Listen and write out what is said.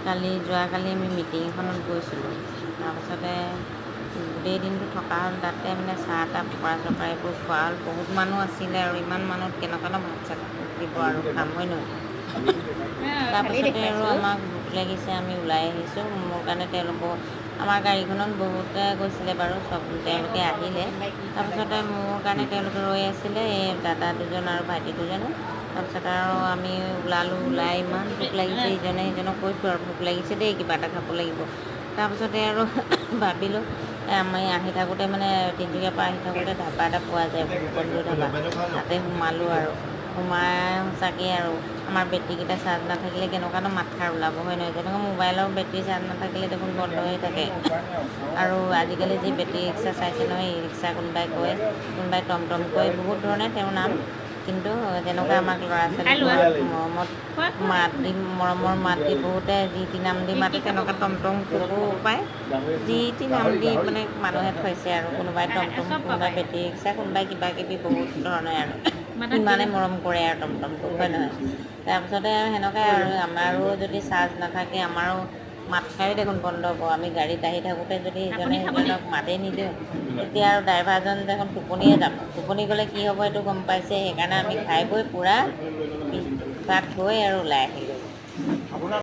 যোৱাকালি আমি মিটিং এখনত গৈছিলোঁ। তাৰপাছতে গোটেই দিনটো থকা হ'ল তাতে মানে চাহ তাহ পকৰা চকৰা এইবোৰ খোৱা হ'ল। বহুত মানুহ আছিলে আৰু ইমান মানুহত কেনেকুৱানো ভাত চাত দিব আৰু খাবই নোৱাৰি। তাৰপাছতে আৰু আমাক ভোক লাগিছে, আমি ওলাই আহিছোঁ। মোৰ কাৰণে আমাৰ গাড়ীখনত বহুতে গৈছিলে বাৰু, তেওঁলোকে আহিলে। তাৰপিছতে মোৰ কাৰণে তেওঁলোকে ৰৈ আছিলে, এই দাদা দুজন আৰু ভাইটি দুজনে। তাৰপিছত আৰু আমি ওলাই ইমান ভোক লাগিছে, ইজনে সিজনক কৈছোঁ আৰু ভোক লাগিছে দেই, কিবা এটা খাব লাগিব। তাৰপিছতে আৰু ভাবিলোঁ আমি আহি থাকোঁতে মানে তিনিচুকীয়াৰ পৰা আহি থাকোঁতে ধাবা এটা পোৱা যায়, বন্ধু ধাবা, তাতে সোমালোঁ আৰু সোমাই সঁচাকৈ আৰু আমাৰ বেটেৰীকেইটা চাৰ্জ নাথাকিলে কেনেকুৱানো মাতষাৰ ওলাব হয় নহয়। যেনেকৈ মোবাইলৰ বেটেৰী চাৰ্জ নাথাকিলে দেখোন বন্ধ হৈ থাকে। আৰু আজিকালি যি বেটেৰী ৰিক্সা চাইছে নহয়, ই ৰিক্সা কোনোবাই কয়, কোনোবাই টমটম কয়, বহুত ধৰণে তেওঁৰ নাম। কিন্তু যেনেকুৱা আমাক ল'ৰা ছোৱালীবোৰক মৰমৰ মাত দি বহুতে যি টি নাম দি মাতে, তেনেকুৱা টমটম কুকুৰ পায় যি টি নাম দি মানে মানুহে থৈছে আৰু কোনোবাই টমটম, কোনোবাই বেটেৰী ৰিক্সা, কোনোবাই কিবা কিবি বহুত ধৰণে আৰু ইমানে মৰম কৰে আৰু টমটমটো হয় নহয়। তাৰপিছতে আৰু সেনেকুৱাই আৰু আমাৰো যদি চাৰ্জ নাথাকে, আমাৰো মাতষাৰে দেখোন বন্ধ হ'ব। আমি গাড়ীত আহি থাকোঁতে যদি ইজনে সিজনক মাতেই নিদিওঁ, তেতিয়া আৰু ড্ৰাইভাৰজন দেখোন টোপনিয়ে যাব। টোপনি গ'লে কি হ'ব এইটো গম পাইছে। সেইকাৰণে আমি খাই বৈ পূৰা তাত গৈ আৰু ওলাই আহিলোঁ।